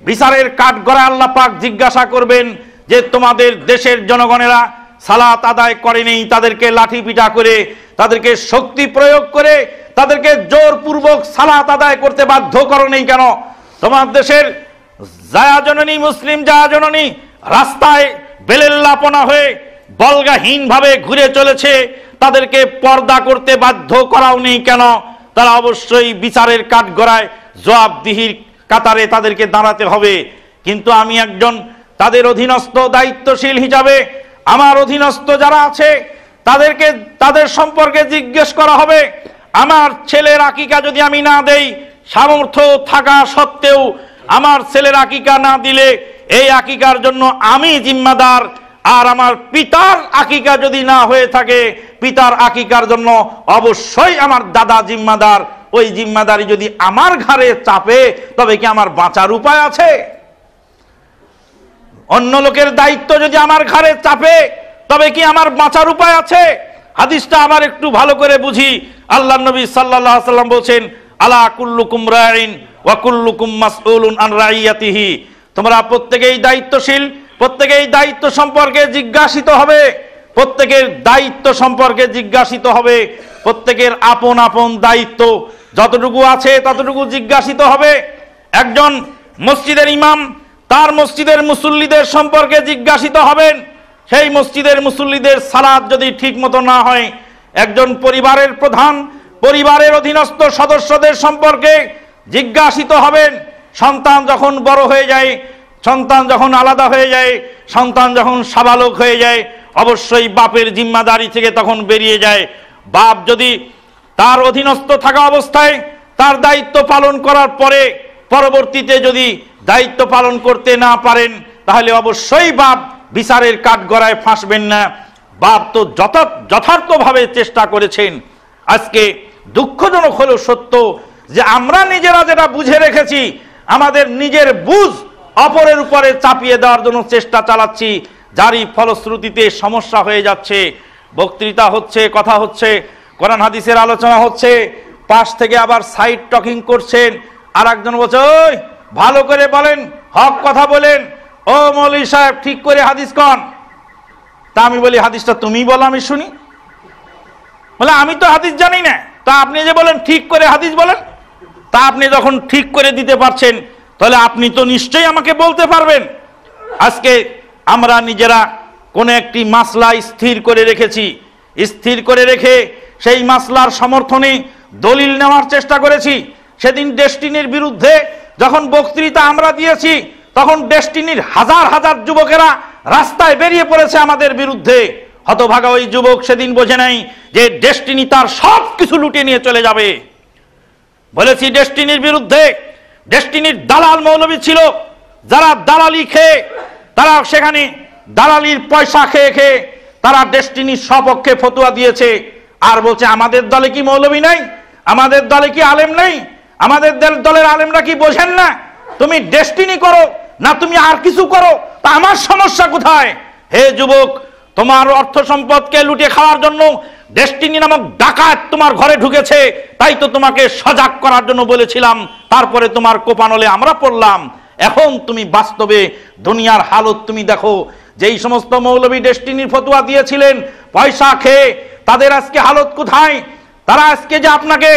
বিচারের কাঠগড়ায় আল্লাহ পাক জিজ্ঞাসা করবেন যে তোমাদের দেশের জনগণেরা সালাত আদায় করেনি, তাদেরকে লাঠি পিটা করে, তাদেরকে শক্তি প্রয়োগ করে, তাদেরকে জোরপূর্বক সালাত আদায় করতে বাধ্য করো নেই কেন? তোমার দেশের জায়া জননী, মুসলিম জায়া জননী রাস্তায় বেলেল্লাপনা হয়ে বলগাহীন ভাবে ঘুরে চলেছে, তাদেরকে পর্দা করতে বাধ্য করাও নেই কেন? তারা অবশ্যই বিচারের কাঠগড়ায় জবাবদিহির কাতারে তাদেরকে দাঁড়াতে হবে। কিন্তু আমি একজন তাদের অধীনস্থ দায়িত্বশীল হিসাবে আমার অধীনস্থ যারা আছে তাদেরকে তাদের সম্পর্কে জিজ্ঞেস করা হবে। আমার ছেলের আকিকা যদি আমি না দেই, সামর্থ্য থাকা সত্ত্বেও আমার ছেলের আকিকা না দিলে এই আকিকার জন্য আমি জিম্মাদার। আর আমার পিতার আকিকা যদি না হয়ে থাকে, পিতার আকিকার জন্য অবশ্যই আমার দাদা জিম্মাদার। ওই জিম্মাদারি যদি আমার ঘাড়ে চাপে, তবে কি আমার বাঁচার উপায় আছে? অন্য লোকের দায়িত্ব যদি আমার ঘাড়ে চাপে, তবে কি আমার বাঁচার উপায় আছে? হাদিসটা আবার একটু ভালো করে বুঝি। আল্লাহ নবী সাল্লাল্লাহু আলাইহি ওয়াসাল্লাম বলেছেন, আলা কুল্লুকুম রাইন ওয়া কুল্লুকুম মাসউলুন আন রাইয়াতিহি, তোমরা প্রত্যেকেই দায়িত্বশীল, প্রত্যেকেই দায়িত্ব সম্পর্কে জিজ্ঞাসিত হবে, প্রত্যেকের দায়িত্ব সম্পর্কে জিজ্ঞাসিত হবে, প্রত্যেকের আপন আপন দায়িত্ব যতটুকু আছে ততটুকু জিজ্ঞাসিত হবে। একজন মসজিদের ইমাম তার মসজিদের মুসল্লিদের সম্পর্কে জিজ্ঞাসিত হবেন। সেই মসজিদের মুসল্লিদের সালাত যদি ঠিক মতো না হয়, একজন পরিবারের প্রধান পরিবারের অধীনস্থ সদস্যদের সম্পর্কে জিজ্ঞাসিত হবেন। সন্তান যখন বড় হয়ে যায়, সন্তান যখন আলাদা হয়ে যায়, সন্তান যখন সাবালক হয়ে যায়, অবশ্যই বাপের জিম্মাদারি থেকে তখন বেরিয়ে যায়। বাপ যদি তার অধীনস্থ থাকা অবস্থায় তার দায়িত্ব পালন করার পরে পরবর্তীতে যদি দায়িত্ব পালন করতে না পারেন, তাহলে অবশ্যই বাপ বিচারের কাঠগড়ায় ফাঁসবেন না। বাপ তো যথার্থভাবে চেষ্টা করেছেন। আজকে দুঃখজনক হলো সত্য যে আমরা নিজেরা যেটা বুঝে রেখেছি, আমাদের নিজের বুঝ অপরের উপরে চাপিয়ে দেওয়ার জন্য চেষ্টা চালাচ্ছি, যারই ফলশ্রুতিতে সমস্যা হয়ে যাচ্ছে। বক্তৃতা হচ্ছে, কথা হচ্ছে, কোরআন হাদিসের আলোচনা হচ্ছে, পাশ থেকে আবার সাইড টকিং করছেন, আর একজন বলছে ওই ভালো করে বলেন, হক কথা বলেন, ও মৌলভী সাহেব ঠিক করে হাদিস কন। তা আমি বলি হাদিসটা তুমি বলো, আমি শুনি। বলে আমি তো হাদিস জানি না। তা আপনি যে বলেন ঠিক করে হাদিস বলেন, তা আপনি যখন ঠিক করে দিতে পারছেন, তাহলে আপনি তো নিশ্চয়ই আমাকে বলতে পারবেন। আজকে আমরা নিজেরা কোন একটি মাসলা স্থির করে রেখেছি, স্থির করে রেখে সেই মাসলার সমর্থনে দলিল নেওয়ার চেষ্টা করেছি। সেদিন ডেস্টিনির বিরুদ্ধে যখন বক্তৃতা আমরা দিয়েছি, তখন ডেস্টিনির হাজার হাজার যুবকেরা রাস্তায় বেরিয়ে পড়েছে আমাদের বিরুদ্ধে। হতভাগা ওই যুবক সেদিন বোঝে নাই যে ডেস্টিনি তার সব কিছু লুটিয়ে নিয়ে চলে যাবে। বলেছি ডেস্টিনির বিরুদ্ধে, ডেস্টিনির দালাল মৌলবী ছিল, যারা দালালি খেয়ে, তারা সেখানে দালালির পয়সা খেয়ে খেয়ে তারা ডেস্টিনির সপক্ষে ফতোয়া দিয়েছে। আর বলছে আমাদের দলে কি মৌলবী নাই, আমাদের দলে কি আলেম নেই, আমাদের দলের আলেমরা কি বোঝেন না? তুমি ডেস্টিনি করো না তুমি আর কিছু করো, তা আমার সমস্যা কোথায়? হে যুবক, তোমার অর্থ সম্পদকে লুটে খাওয়ার জন্য ডেস্টিনি নামক ডাকাত তোমার ঘরে ঢুকেছে, তাই তো তোমাকে সজাগ করার জন্য বলেছিলাম, তারপরে তোমার কোপানলে আমরা পড়লাম। এখন তুমি বাস্তবে দুনিয়ার হালত তুমি দেখো। যেই সমস্ত মৌলবী ডেস্টিনির ফতোয়া দিয়েছিলেন পয়সা খেয়ে, তাদের আজকে হালত কোথায়? তারা আজকে যে আপনাকে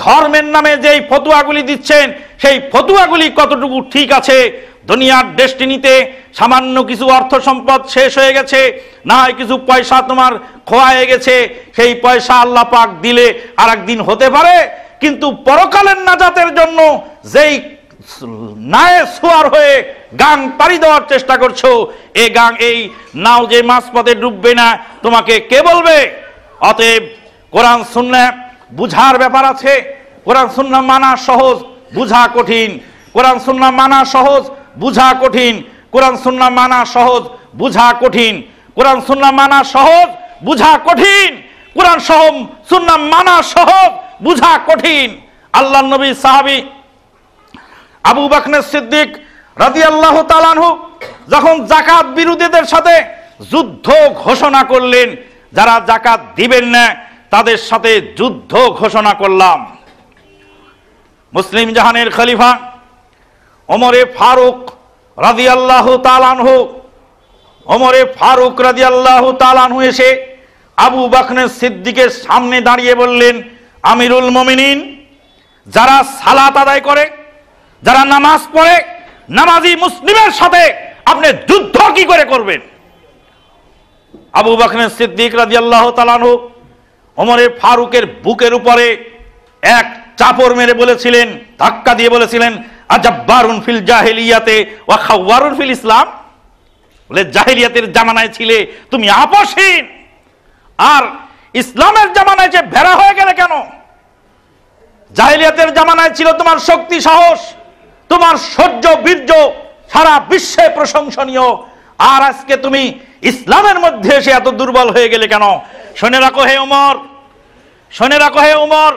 ধর্মের নামে যেই ফতোয়াগুলি দিচ্ছেন, সেই ফতোয়াগুলি কতটুকু ঠিক আছে? দুনিয়ার ডেস্টিনিতে সামান্য কিছু অর্থ সম্পদ শেষ হয়ে গেছে, না হয় কিছু পয়সা তোমার খোয়া হয়ে গেছে, সেই পয়সা আল্লাহ পাক দিলে আর একদিন হতে পারে। কিন্তু পরকালের নাজাতের জন্য যেই নায়ে সুয়ার হয়ে গাং পাড়ি দেওয়ার চেষ্টা করছো, এই গাং, এই নাও যে মাঝপথে ডুববে না, তোমাকে কে বলবে? অতএব কোরআন সুন্নাহ বুঝার ব্যাপার আছে। কোরআন সুন্নাহ মানা সহজ, বুঝা কঠিন। কোরআন সুন্নাহ মানা সহজ, বুঝা কঠিন। কোরআন সুন্নাহ মানা সহজ, বুঝা কঠিন। কোরআন সুন্নাহ মানা সহজ, বুঝা কঠিন। কোরআন সুন্নাহ মানা সহজ, বুঝা কঠিন। আল্লাহর নবী সাহাবী আবু বকর সিদ্দিক রাদিয়াল্লাহু তাআলা আনহু যখন যাকাত বিরোধীদের সাথে যুদ্ধ ঘোষণা করলেন, যারা যাকাত দিবেন না তাদের সাথে যুদ্ধ ঘোষণা করলাম। মুসলিম জাহানের খলিফা ওমরে ফারুক রাদিয়াল্লাহু তাআলা আনহু, ওমরে ফারুক রাদিয়াল্লাহু তাআলা আনহু এসে আবু বকর সিদ্দিকের সামনে দাঁড়িয়ে বললেন, আমিরুল মুমিনিন, যারা সালাত আদায় করে, যারা নামাজ পড়ে, নামাজি মুসলিমের সাথে আপনি যুদ্ধ কি করে করবেন? আবু বকর সিদ্দিক রাদিয়াল্লাহু তাআলা আনহু ওমরে ফারুকের বুকের উপরে এক চাপড় মেরে বলেছিলেন, ধাক্কা দিয়ে বলেছিলেন, আজাব্বারুন ফিল জাহিলিয়াতে ওয়া খাওয়ারুন ফিল ইসলাম। বলে জাহিলিয়াতের জামানায় ছিলে তুমি আপসহীন, আর ইসলামের জামানায় যে ভেড়া হয়ে গেলে কেন? জাহিলিয়াতের জামানায় ছিল তোমার শক্তি সাহস, তোমার সহ্য বীর্য সারা বিশ্বে প্রশংসনীয়, আর আজকে তুমি ইসলামের মধ্যে এসে এত দুর্বল হয়ে গেলে কেন? শুনে রাখো হে ওমর, শুনে রাখো হে ওমর,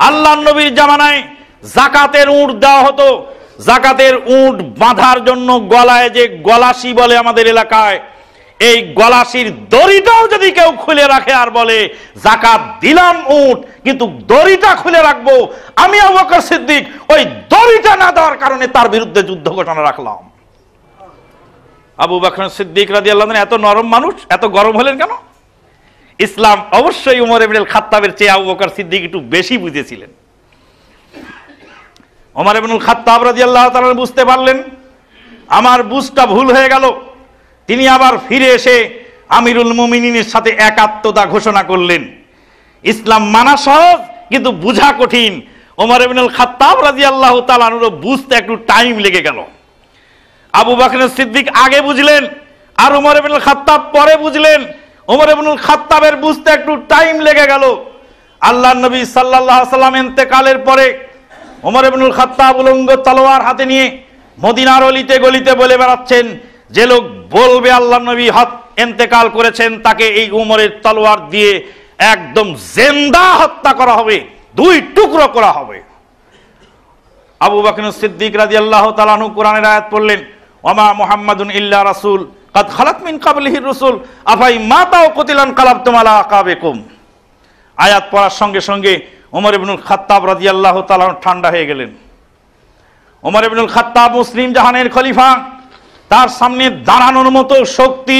আল্লাহর নবীর জামানায় যাকাতের উট দেওয়া হতো। যাকাতের উট বাঁধার জন্য গলায় যে গলাশি বলে আমাদের এলাকায়, এই গলাশির দড়িটাও যদি কেউ খুলে রাখে আর বলে যাকাত দিলাম উট, কিন্তু দড়িটা খুলে রাখবো, আমি আবু বকর সিদ্দিক ওই দড়িটা না দেওয়ার কারণে তার বিরুদ্ধে যুদ্ধ ঘোষণা রাখলাম। আবু বকর সিদ্দিক রাদিয়াল্লাহু আনহু এত নরম মানুষ, এত গরম হলেন কেন? ইসলাম অবশ্যই উমর ইবনুল খাত্তাবের চেয়ে আবু বকর সিদ্দিক একটু বেশি বুঝেছিলেন। ওমর ইবনুল খাত্তাব রাদিয়াল্লাহু তাআলা বুঝতে পারলেন আমার বুঝটা ভুল হয়ে গেল। তিনি আবার ফিরে এসে আমিরুল মুমিনিনের সাথে একাত্মতা ঘোষণা করলেন। ইসলাম মানা সহজ কিন্তু বুঝা কঠিন। ওমর ইবনুল খাত্তাব রাদিয়াল্লাহু তাআলা বুঝতে একটু টাইম লেগে গেল। আবু বকর সিদ্দিক আগে বুঝলেন আর ওমর ইবনুল খাত্তাব পরে বুঝলেন। ওমর ইবনুল খাত্তাবের বুঝতে একটু টাইম লেগে গেল। আল্লাহর নবী সাল্লাল্লাহু আলাইহি সাল্লাম ইন্তেকালের পরে ওমর ইবনুল খাত্তাব উলঙ্গ তলোয়ার হাতে নিয়ে মদিনার অলিতে গলিতে বলে বেড়াচ্ছেন, যে লোক বলবে আল্লাহর নবী ইন্তেকাল করেছেন তাকে এই উমরের তলোয়ার দিয়ে একদম জিন্দা হত্যা করা হবে, দুই টুকরো করা হবে। আবু বকর সিদ্দিক রাদিয়াল্লাহু তাআলা আনহু কোরআনের আয়াত পড়লেন, ওয়ামা মুহাম্মাদুন ইল্লা রাসূল কাদ খালাত মিন ক্বাবলিহির রাসূল আফাই মাতা ওয়া কুতিলান কালাবতুম আলা আকাবিকুম। আয়াত পড়ার সঙ্গে সঙ্গে ওমর ইবনুল খাত্তাব রাদিয়াল্লাহু তাআলা ঠান্ডা হয়ে গেলেন। ওমর ইবনুল খাত্তাব মুসলিম জাহানের খলিফা, তার সামনে দাঁড়ানোর মতো শক্তি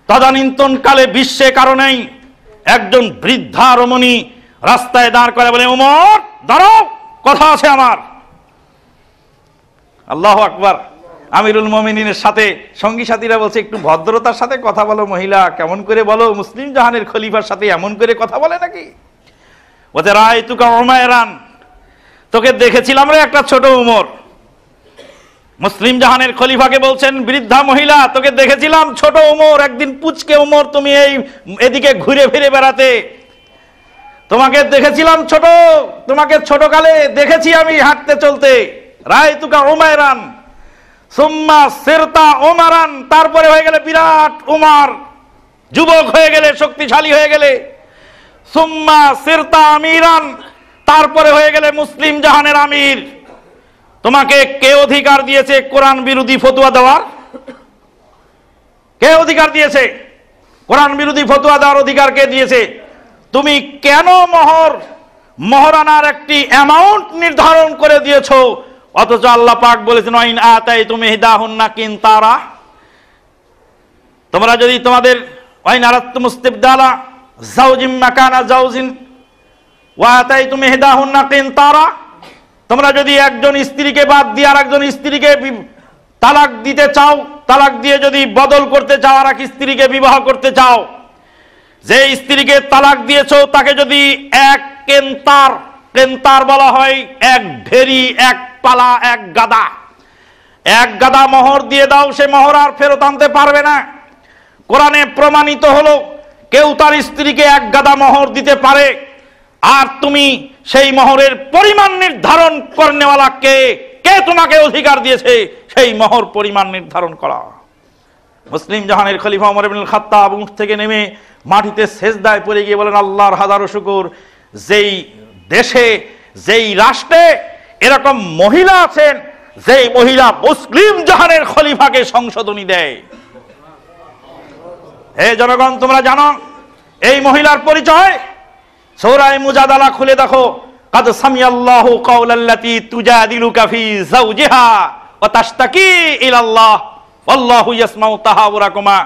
তদানীন্তন কালে বিশ্বে কারো নেই। একজন বৃদ্ধা রমণী রাস্তায় দাঁড় করে বলে, ওমর দাঁড়াও, কথা আছে আমার। আল্লাহু আকবার। আমিরুল মুমিনিনের সাথে সঙ্গী সাথীরা বলছে একটু ভদ্রতার সাথে কথা বলো মহিলা, কেমন করে বলো, মুসলিম জাহানের খলিফার সাথে এমন করে কথা বলে নাকি? বলছে রাআইতুকা উমায়রান, তোকে দেখেছিলাম রে একটা ছোট উমর। মুসলিম জাহানের খলিফাকে বলছেন বৃদ্ধা মহিলা, তোকে দেখেছিলাম ছোট উমর, একদিন পুচকে উমর তুমি এদিকে ঘুরে ফিরে বেড়াতে, তোমাকে দেখেছিলাম ছোট, তোমাকে ছোটকালে দেখেছি আমি হাঁটতে চলতে। রাআইতুকা উমায়রান সুম্মা সিরতা উমারান, তারপরে হয়ে গেলে বিরাট উমার, যুবক হয়ে গেলে, শক্তিশালী হয়ে গেলে। সুম্মা সিরতা আমিরান, তারপরে হয়ে গেলে মুসলিম জাহানের আমির। তোমাকে কে অধিকার দিয়েছে কোরআন বিরোধী ফতোয়া দেওয়ার? কে অধিকার দিয়েছে? কোরআন বিরোধী ফতোয়া দেওয়ার অধিকার কে দিয়েছে? তুমি কেন মহরানার একটি অ্যামাউন্ট নির্ধারণ করে দিয়েছো, অথচ আল্লাহ পাক বলেছেন ওয়াইন আতাইতুম ইহদাহুন্না কিনতারা, তোমরা যদি তোমাদের ওয়াইন আরাদতুম ইস্তিবদালা যাওজিম মাকানা যাওজিন ওয়া আতাইতুম ইহদাহুন্না কিনতারা, তোমরা যদি একজন স্ত্রীকে বাদ দিয়ে আর একজন স্ত্রীকে তালাক দিতে চাও, তালাক দিয়ে যদি বদল করতে চাও, আর এক স্ত্রীকে বিবাহ করতে চাও, যে স্ত্রীকে তালাক দিয়েছো তাকে যদি এক কেন্তার, কেন্তার বলা হয় এক ভেরি, এক পালা, এক গাদা মোহর দিয়ে দাও, সে মোহর আর ফেরত আনতে পারবে না। কোরআনে প্রমাণিত হলো কেউ তার স্ত্রীকে এক গাদা মোহর দিতে পারে, আর তুমি সেই মোহরের পরিমাণ নির্ধারণ করনেওয়ালা কে? কে তোমাকে অধিকার দিয়েছে সেই মোহর পরিমাণ নির্ধারণ করা? মুসলিম জাহানের খলিফা ওমর ইবনুল খাত্তাব উঠ থেকে নেমে মাটিতে সেজদায় পড়ে গিয়ে বলেন আল্লাহর হাজারো শুকর, যেই দেশে, যেই রাষ্ট্রে এরকম মহিলা আছেন, যেই মহিলা মুসলিম জাহানের খলিফাকে সংশোধনী দেয়। হে জনগণ, তোমরা জানো এই মহিলার পরিচয়? সূরা মুজাদালা খুলে দেখো, কাদ সামিয়াল্লাহু কাওলাল্লাতী তুজাদিলুকা ফি যাওজিহা ওয়া তাশতাকি ইলাল্লাহ ওয়াল্লাহু ইয়াসমাউ তাহাওরাকুমা।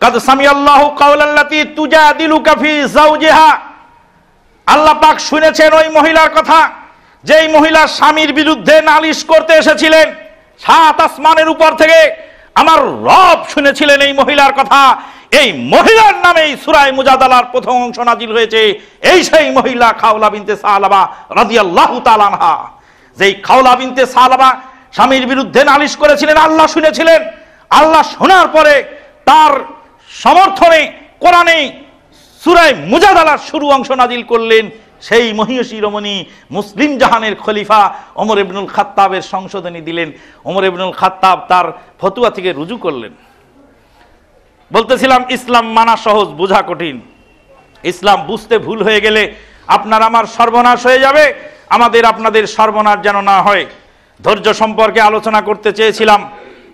কাদ সামিয়াল্লাহু কাওলাল্লাতী তুজাদিলুকা ফি যাওজিহা, আল্লাহ পাক শুনেছেন ওই মহিলার কথা, যেই মহিলা স্বামীর বিরুদ্ধে নালিশ করতে এসেছিলেন। সাত আসমানের উপর থেকে আমার রব শুনেছিলেন এই মহিলার কথা। এই মহিলার নামেই সূরা মুজাদালার প্রথম অংশ নাজিল হয়েছে। এই সেই মহিলা খাওলা বিনতে সালাবা রাদিয়াল্লাহু তাআলা আনহা, যেই খাওলা বিনতে সালাবা স্বামীর বিরুদ্ধে নালিশ করেছিলেন, আল্লাহ শুনেছিলেন। আল্লাহ শোনার পরে তার সমর্থনে কোরআনে সূরা মুজাদালার শুরু অংশ নাজিল করলেন। সেই মহিষী রমণী মুসলিম জাহানের খলিফা ওমর ইবনুল খাত্তাবের সংশোধনী দিলেন। ওমর ইবনুল খাত্তাব তার ফতোয়া থেকে রুজু করলেন। বলতেছিলাম ইসলাম মানা সহজ, বোঝা কঠিন। ইসলাম বুঝতে ভুল হয়ে গেলে আপনার আমার সর্বনাশ হয়ে যাবে, আমাদের আপনাদের সর্বনাশ যেন না হয়। ধৈর্য সম্পর্কে আলোচনা করতে চেয়েছিলাম।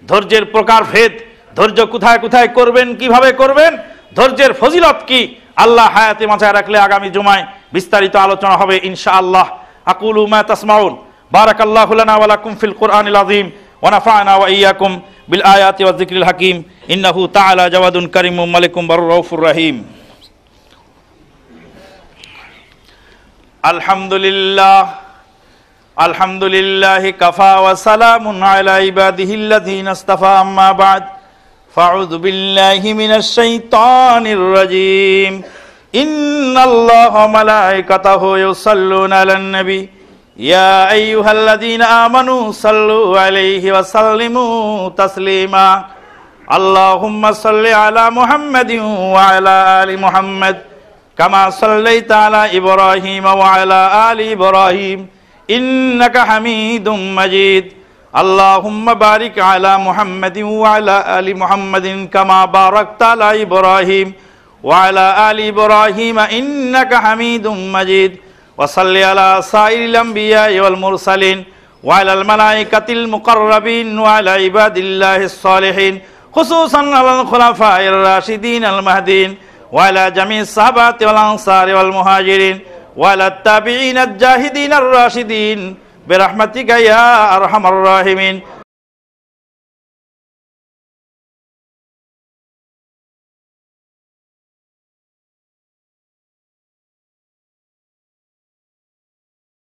ধৈর্যের প্রকারভেদ, ধৈর্য কোথায় কোথায় করবেন, কিভাবে করবেন, ধৈর্যের ফজিলত কি, আল্লাহ হায়াতে মাঝায় রাখলে আগামী জুমায় বিস্তারিত আলোচনা হবে ইনশাআল্লাহ। আকুলু মা তাসমাউন, বারাকাল্লাহু লানা ওয়া লাকুম ফিল কুরআনিল আযীম ওয়া নাফা'না ওয়া ইয়্যাকুম বিল আয়াতি ওয়াজ যিকরিল হাকীম। ইন্নাহু তাআলা জাওয়াদুন কারীমুম মালিকুম বারুর রাউফুর রহিম। আলহামদুলিল্লাহ, আলহামদুলিল্লাহি কাফা ওয়া সালামুন আলা ইবাদিহিল্লাযীনা ইসতাফা, আম্মা বা'দ। ফাউযু বিল্লাহি মিনাশ শাইতানির রাজীম। ইন্নাল্লাহা ওয়া মালাইকাতাহু ইউসাল্লুনা আলান নবী ইয়া আইয়ুহাল্লাযীনা আমানু সাল্লু আলাইহি ওয়া সাল্লিমু তাসলিমা। আল্লাহুম্মা সাল্লি আলা মুহাম্মাদিন ওয়া আলা আলি মুহাম্মাদ কামা সাল্লাইতা আলা ইব্রাহিম ওয়া আলা আলি ইব্রাহিম ইন্নাকা হামিদুম মাজিদ। আল্লাহুম্মা বারিক আলা মুহাম্মাদিন ওয়া আলা আলি মুহাম্মাদিন কামা বারাকতা আলা ইব্রাহিম ওয়া আলা আলি ইব্রাহিম ইন্নাকা হামিদুম মাজিদ। ওয়া সাল্লি আলা সাইরিল আমবিয়া ওয়াল মুরসালিন ওয়া আলাল মালাইকাতিল মুকাররাবিন ওয়া আলা ইবাদিল্লাহিস সালিহিন, খুসুসান আলাল খুলাফায়ে রাশিদিন আল মাহদিন ওয়া আলা জামিস সাহাবাতি ওয়াল আনসারি ওয়াল মুহাজিরিন ওয়া আলাত তাবিঈন আজ জাহিদিন আর রাশিদিন বিরহমাতিকা ইয়া আরহামার রাহিমিন।